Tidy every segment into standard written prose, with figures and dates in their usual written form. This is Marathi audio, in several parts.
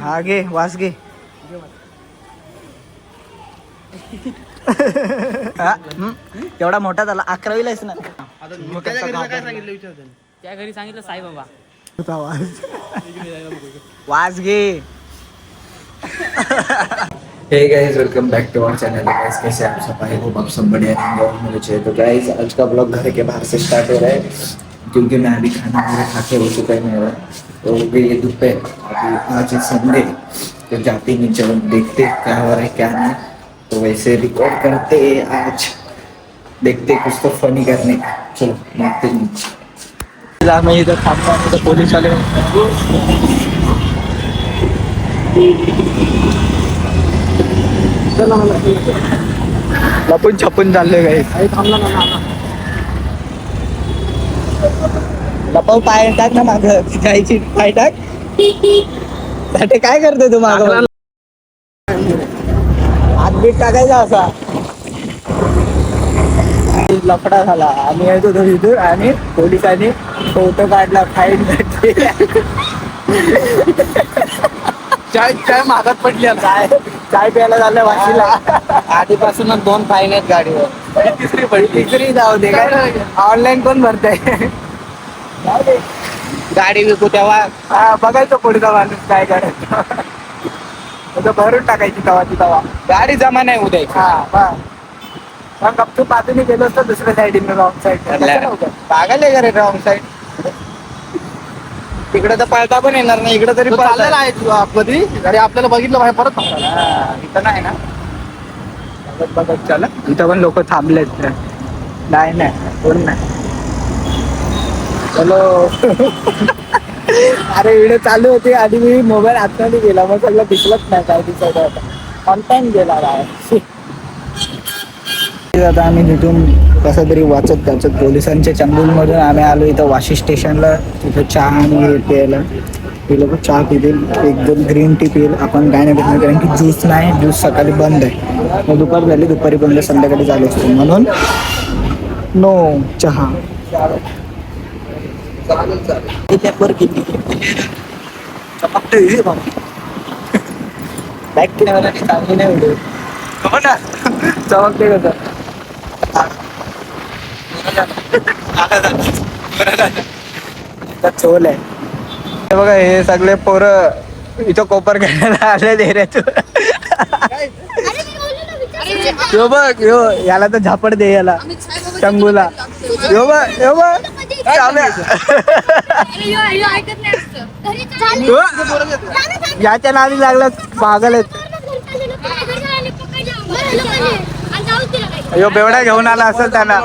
हा घे वास घे. तेवढा मोठा झाला 11वीला आहेस ना. त्या घरी सांगितलं साईबाबा. वास घे. Hey guys, welcome back to our channel. guys, कैसे आप सब? आई होप आप सब बढ़िया रहेंगे और मुझे चाहिए. तो guys, आज का ब्लॉग घर के बाहर से स्टार्ट हो रहा है क्योंकि मैं अभी खाना वगैरह खा के हो चुका है मेरा. तो हो गई ये दोपहर. अभी आज संडे तो जाते नहीं, चलो देखते क्या हो रहा है क्या नहीं. तो वैसे रिकॉर्ड करते आज, देखते कुछ तो फनी करने का. चलो मारते हैं. मैं इधर थांबता हूं तो पोलीस वाले लपून छपून चालले काही. लपव पाय टाक ना माग जायची पाय टाक. ते काय करते तू माग हात बीट टाकायचा असा. लफडा झाला. आम्ही येत होतो तिथून आणि पोलिसांनी फोटो काढला, फाईन काढली. चाय मागत पडली. चाय प्यायला झालं वाशीला. आधीपासूनच 2 फाईन आहेत गाडीवर. तिसरी जाऊ दे. काय ऑनलाईन कोण भरतंय. गाडी विकू तेव्हा बघायचं पुढचा माणूस काय करायचं. भरून टाकायची तवा गाडी जमा नाही उद्या. मग गपचूप बाजूने गेलो असतो दुसऱ्या साईडने रॉंग साईड. पागल आहे का रे रॉंग साईड. तिकडे तर पळता पण येणार नाही. इकडे तरी चाललेला आहे तू कधी अरे आपल्याला बघितलं बाहेर परत इथं नाही ना. बघत चला. इथं पण लोक थांबलेत. नाही कोण नाही. चलो. अरे व्हिडिओ चालू होती आणि मी मोबाईल आतमध्ये गेला. मग सगळं दिसलंच नाही काय दिसत होता. ऑन टाइम गेला. आता आम्ही तिथून कसं तरी वाचत पोलिसांच्या चंगुलमधून आम्ही आलो इथं वाशी स्टेशनला. तिथं चहा आणि प्यायला. ते लोक चहा पितील, 1-2 ग्रीन टी पिईल. आपण काय नाही पिणार कारण की ज्यूस नाही. ज्यूस सकाळी बंद आहे. मग दुपार झाली, दुपारी बंद, संध्याकाळी चालू असतो म्हणून नो चहा. बॅक कॅमेरा चांगली नाही व्हिडिओ. हो ना चमकते कसं. चोल आहे. हे बघा हे सगळे पोरं इथं कोपर घ्यायला आले एरियातून. यो बघ यो याला तर झापड दे याला शंभूला. यो बघ याच्या नादी लागला. पागल आहेत. यो बेवडा घेऊन आला असेल त्यांना.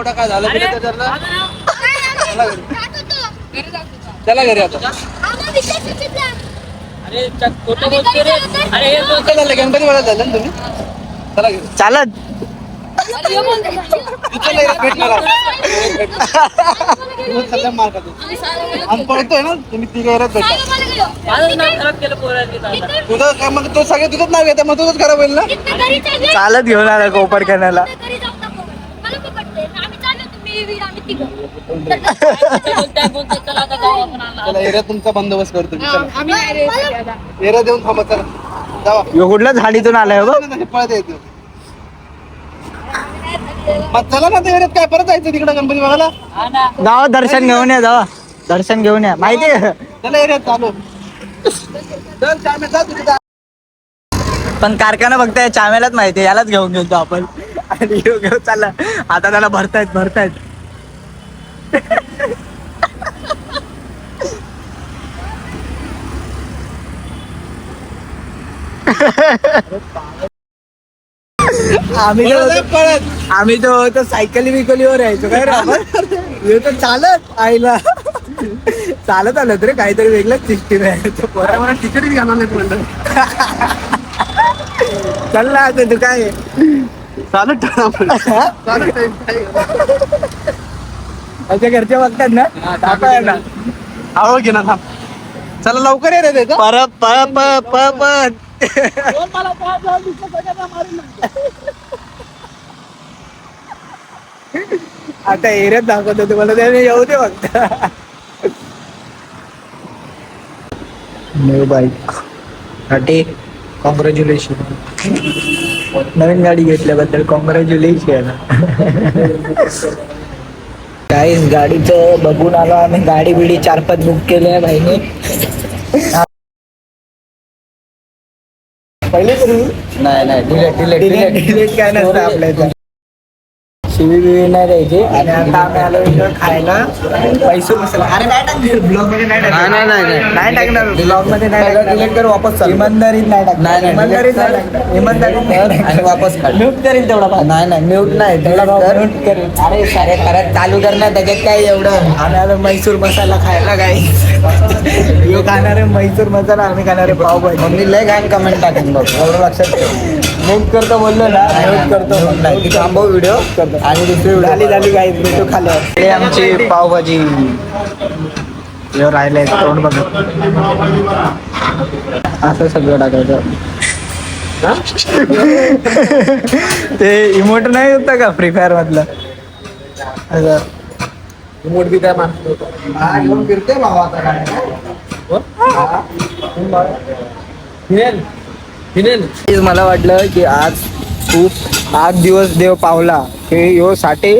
चला घरी आता. गणपती मला झालं ना तुम्ही. चला घरी चालत. पळतोय ना तुम्ही तिघ तुझं मग तो सगळे तुझंच नाव येतं. मग तुझंच खराब होईल ना. चालत घेऊन आला कोपर खाण्याला. चला एरिया तुमचा बंदोबस्त करतो. एरिया देऊन थांबा. चला जावा. यो कुठल्या झाडीतून आलाय बघ. पळत येतो. मग चला ना. एरियात काय परत जायचं तिकडे गणपती बघायला. जावा दर्शन घेऊन या. जावा दर्शन घेऊन या. माहितीये चला एरियात चालू. पण कारखाना बघताय चामेलाच माहितीये. यालाच घेऊन गेलो आपण. आणि घेऊन चालला. आता त्याला भरतायत. आम्ही तो सायकली बिकलीवर यायचो काय रे आपण. तर चालत आईला चालत आलं रे. काहीतरी वेगळंच सिस्टीम आहे. मला तिकीट घालणार नाही म्हणलं. चालला आता तू काय चालत आमच्या घरचे बघतात ना. आहो घे ना थांब. चला लवकर ये रे. आता एरियात दाखवतो तुम्हाला. त्याने येऊ दे फक्त. न्यू बाईक साठी कॉंग्रॅच्युलेशन. नवीन गाडी घेतल्याबद्दल कॉंग्रॅच्युलेशन. काहीच गाडीचं बघून आलो आम्ही. गाडी बिडी 4-5 बुक केल्या भाईने. पहिले तरी नाही डिलेट काय नसतं आपल्या इथं. शिवी बिवी नाही द्यायची. आणि आता आम्ही आलो इथं खायला मैसूर मसाला. अरे नाही टाकणार ब्लॉग मध्ये, नाही टाकणार ब्लॉग मध्ये, नाही डिलीट कर वापस. इमानदारीत नाही टाकणार, इमानदारीत नाही टाकणार, इमानदारीत आणि वापस म्यूट करेल तेवढा. नाही म्यूट नाही तेवढा म्यूट करेल. अरे सारे परत चालू करणार त्याच्यात काय एवढं. आम्ही आलो मैसूर मसाला खायला. काय यो खाणार आहे मैसूर मसाला, आम्ही खाणार आहे पावभाजी. मम्मी लय घाण कमेंट टाकेन बघ, एवढं लक्षात ठेव. म्यूट करतो बोललो ना, म्यूट करतो नाही थांबव व्हिडिओ करतो. आणि दुसरी झाली काही भेटू खाल्लं. हे आमची पावभाजी राहिले तोंड बघत. असं सगळं टाकायचं. ते इमोट नाही होतं का फ्री फायर मधलं, असं इमोट बी काय मानतो फिरते भावा आता. मला वाटलं की आज खूप 8 दिवस देव पावला की यो साठे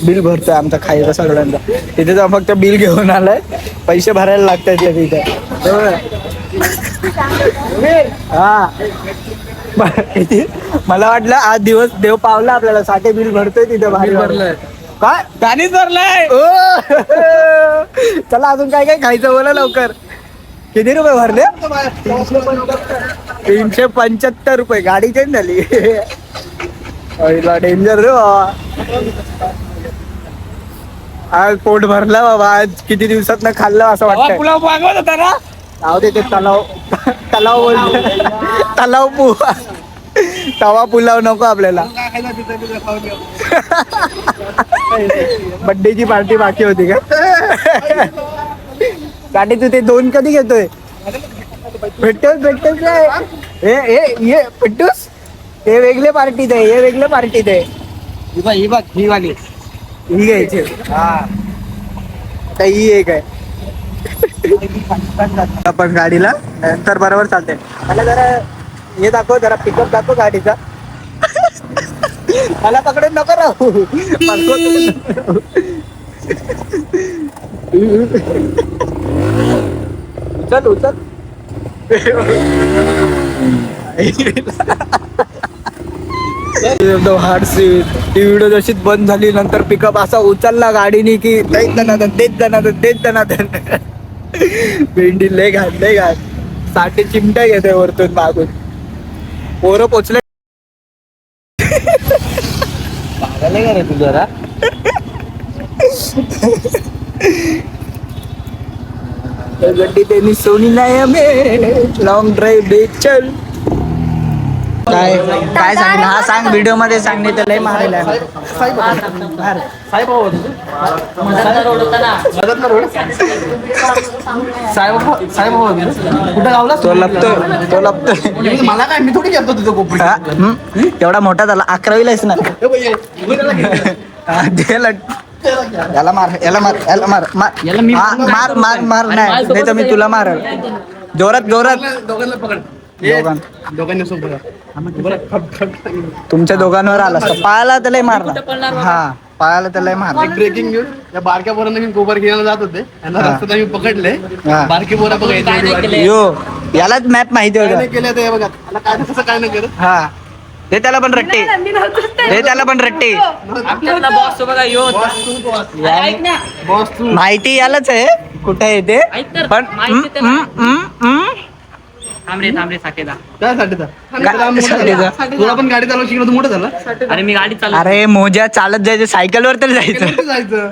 बिल भरतोय आमचा खायचा सगळ्यांचा. तिथे जाऊन फक्त बिल घेऊन आलाय, पैसे भरायला लागतात तिथे. हा मला वाटलं 8 दिवस देव पावला आपल्याला, साठे बिल भरतोय तिथे. भारी भरलंय काय, गाणीच भरलंय. चला अजून काय काय खायचं बोला लवकर. किती रुपये भरले? 375 रुपये. गाडी चेंज झाली. डेंजर रे बाबा. आज पोट भरलं बाबा. आज किती दिवसात न खाल्लं असं वाटतं. पुलाव मागवत होता ना. जाऊ दे ते तलाव तलाव पुवा, तवा पुलाव नको आपल्याला. बड्डेची पार्टी बाकी होती का? गाडी तू ते 2 कधी घेतोय? भेटतोस काय? हे भेटतोस. हे वेगळे पार्टीत आहे, हे वेगळे पार्टीत आहे. ही बघ ही वाली, ही घ्यायची. हा आता ही एक आहे. आपण गाडीला नंतर बरोबर चालते. मला जरा हे दाखव, जरा पिकअप दाखव गाडीचा. मला पकडून नको राहू. उचल एकदम हार्ड सीट. ती व्हिडिओ जशीच बंद झाली नंतर पिकअप असा उचलला गाडीने की देत दनादन. भेंडी लय घाल. साठे चिमटा घेते वरतून मागून. पोरं पोचले पागल का रे तू जरा. गड्डी त्यांनी सोनी नाही हमें लॉंग ड्राइव दे चल. काय सांगितलं? हा सांग व्हिडिओ मध्ये सांगणे तर लय मारेल. तो लपतोय. मला काय, मी थोडी घेतो तुझं कोपरी. तेवढा मोठा झाला, 11वीलाच ना. याला मार नाही तर मी तुला मार. जोरात तुमच्या दोघांवर आला असता. पायाला त्याला मारला. हा पायाला त्याला मारला. Breaking news. या बारक्या पोरांना मी गोबर घ्यायला जात होते, यांना रस्त्यात आम्ही पकडले. बारकी पोरं बघायचे यो यालाच मॅप माहिती होतं. केलं ते बघा. काय तसं काय नाही करत. हा ते त्याला पण रट्टे. माहिती यालाच आहे कुठे येते पण. थांबरे साठेदा. काय तुला पण गाडी चालवून शिकलं, तू मोठं झालं. अरे मी गाडी चालू. अरे मोजा चालत जायचं, सायकल वर तर जायचं.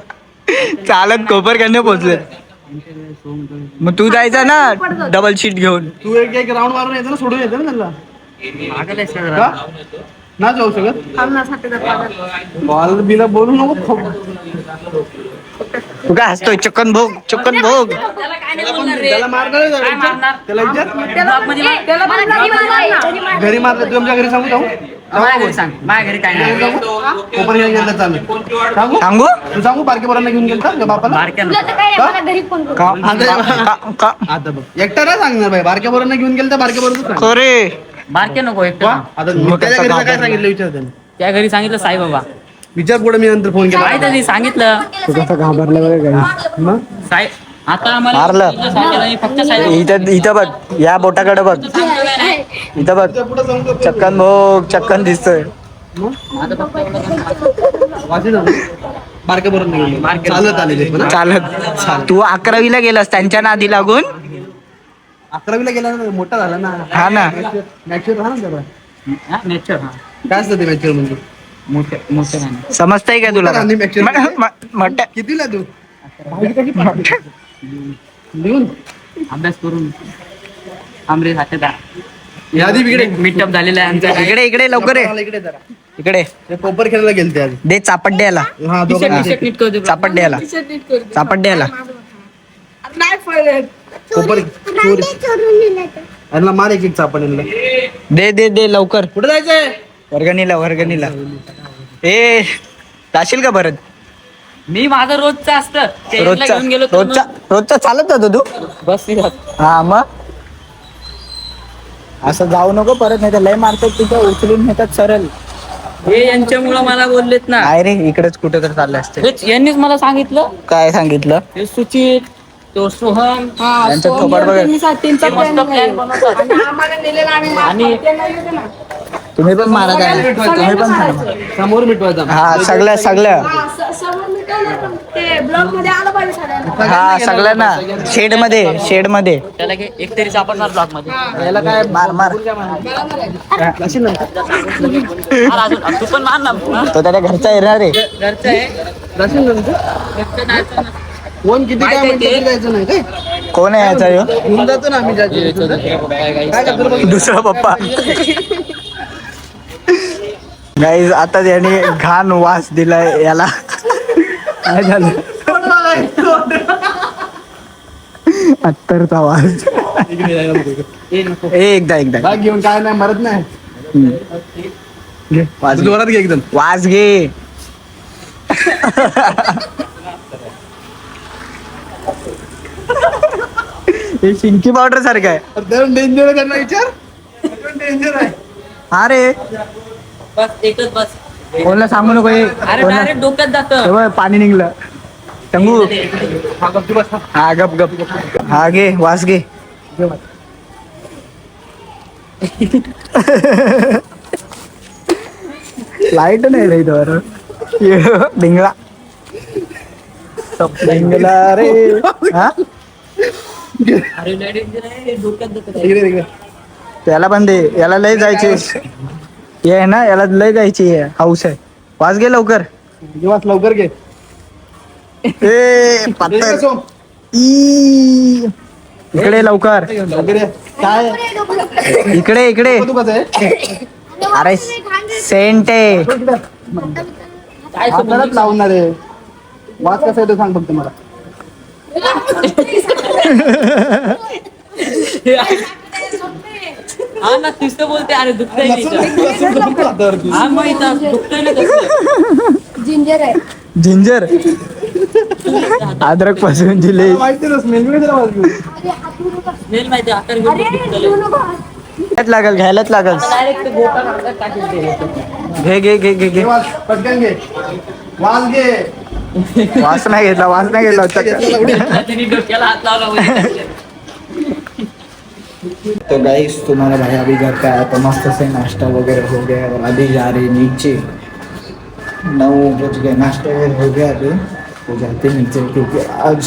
चालत कोपरखंड पोहोचले. मग तू जायचा ना डबल शीट घेऊन. तू एक राऊंड मारून येतो ना, सोडून येतो ना त्यांना. का ना जाऊ शकत. बॉल बिला बोलू नको. तू काय हसतोय? चक्कन भोग. त्याला मारणार. त्याला घरी मारलं. तुमच्या घरी सांगू जाऊ. माझ्या घरी सांग, माझ्या घरी काय नाही. कोपर घेऊन गेलं चालेल. सांगू सांगू तू सांगू बारके पोरांना घेऊन गेलता का बापाला बारक्या तुला तर काय मला घरी फोन करू. आता बघ एकटा नाही सांगणार बाई बारक्या पोरांना घेऊन गेलं तर बारक्या पोरांना खरे बारक्या नको एकटं सांग. आता त्याच्या घरी काय सांगितलं विचार त्यांनी त्या घरी सांगितलं साईबाबा. विचार पुढे मी नंतर फोन केला काय त्यांनी सांगितलं तू कसं घाबरला बघा काही मग साई आता आम्हाला मारलं. सांगितलं नाही, फक्त साईबाबा इथं इथं बघ या बोटाकडे बघ सांगतो काय नाही. इथं बघ पुढे सांगतो चक्कन भोग चक्कन दिसतोय आता फक्त एवढं सांग. वाची ना बारक्या पोरांना घेऊन गेलं. चालत आलेले पण हा. चालत तू 11वीला गेलास त्यांच्या नादी लागून 11वीला गेला ना मोठा झाला ना हा ना मॅच्युअर राहा ना त्याला हा, नेचर हा काय असतं ते मॅच्युअर म्हणजे मोठे मोठे नाही. समजतंय का तुला मोठं राहणे mature मोठं कितीला तू मोठं. लिहून अभ्यास करून आमरे साथीदार. यादी बिघडे मीटअप झालेला आहे आमचा. इकडे इकडे लवकर ये इकडे जरा इकडे ते कोपर खेळायला गेलते आज दे चापट द्यायला हा दोघं टी-शर्ट नीट करू दे. चापट द्यायला चापट द्यायला कोपर चोरी यांना मार एक चापण यांना दे दे दे लवकर कुठे जायचंय वर्गणीला ए जाशील का परत मी माझं रोजचं असतं ते याला रोजचा घेऊन गेलो तर रोजचा रोजचा चालत जातो तू मग बस नाही जात. हा मग असं जाऊ नको परत नाही तर लय मारतात तिथं उचलून नेतात सरळ हे यांच्यामुळं मला बोललेत ना. काय रे इकडेच कुठे तर चालले असते हेच यांनीच मला सांगितलं. काय सांगितलं हे सुचित तो सोहम त्यांचं थोबाड बघा ते मस्त प्लॅन बनवतात. आणि तुम्ही पण मारा काय तुम्ही पण मारा. समोर मिटवायचा हा सगळ्या ते ब्लॉग मध्ये आलं पाहिजे सगळ्यांना. हा सगळ्यांना शेड मध्ये त्याला काय एक तरी सापडणार ब्लॉक मध्ये. याला काय मार मार मार अजून. तू पण मार ना. तो त्याच्या घरचा येणार आहे घरचं आहे. घरचं जायचं ना. कोण किती काय माहिती आहे म्हणतं ते? तरी जायचं नाही काय कोण आहे याचा ह्यो? घेऊन जातो ना आम्ही काय करतो बघ दुसरा पप्पा गाईज आता त्याने घाण वास दिलाय याला काय झालं अत्तरचा वास हे नको. ए एकदा बाग घेऊन काय नाही मरत नाही घे, वास घे. जोरात घे एकदम वास घे हे शिंकी पावडर सारखं आहे डेंजर करणार विचार डेंजर आहे हा रे बस एकच बस. कोणाला सांगू नको हे अरे कोणाला- डायरेक्ट डोक्यात जात. हे बघ, पाणी निघलं टंगू हा गप तू बस हा गप गप हा घे वास घे लाईट नाही रे इथं डिंगला डिंगला रे हा अरे लय danger आहे, डोक्यात जातं. इकडे इकडे त्याला पण दे याला लय जायची हे आहे ना याला लय जायची हाऊस आहे वास घे लवकर दिवस लवकर घे ए पातळ ई. इकडे लवकर लवकर ये. काय इकडे इकडे तू कसं आहे अरे सेंट आहे काय आपल्यालाच लावणार आहे वास कसा येतो सांग फक्त मला हा ना तिसरं बोलते. अरे दुखतंय नाही इथं. हा मग इथं दुखतंय ना कसं. जिंजर आहे. जिंजर अद्रक पासून दिले माहिती ना स्मेल स्मेल माहिती आकार घेऊन दुखतंय. घ्यायलाच लागल डायरेक्ट गोटा काढतात, टाकीत ते. घे घे घे घे घे पटकन घे वास घे वास नाही घेतला त्यांनी डोक्याला हात लावला वगैरे. तो गाइस तुम्हारा भाई अभी घर पे आया तो मस्त से नाश्ता वगैरह हो गया और अभी जा रहे नीचे 9 बज गए नाश्ता वगैरह हो गया अभी तो जाते नीचे क्योंकि आज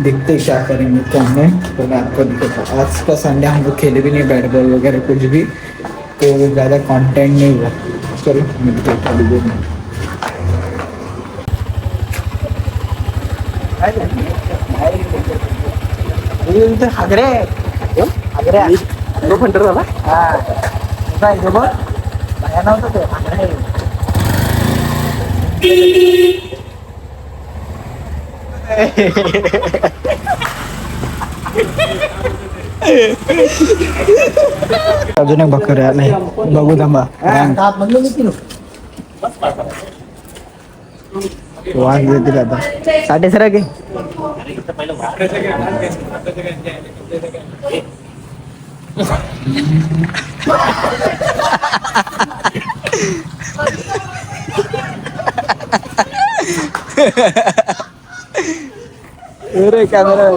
देखते क्या करेंगे क्या नहीं तो मैं आपको दिखाता आज का संडे हम लोग खेले भी नहीं बैट बॉल वगैरह कुछ भी तो ज़्यादा कंटेंट नहीं हुआ चलो मिलते हैं थोड़ी देर में हागरे तो फंटर झाला हा काय बघ बाया नव्हतं ते हागरे अजून एक बकर आलाय बघू थांबा वास देतील आता साठे सरा की अरे कॅमेरा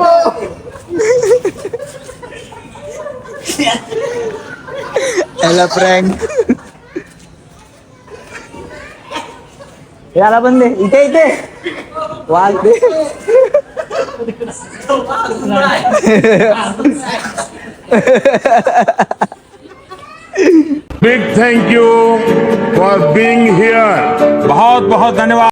याला प्रँक याला पण दे इथे इथे वाल दे big thank you for being here बहुत बहुत धन्यवाद।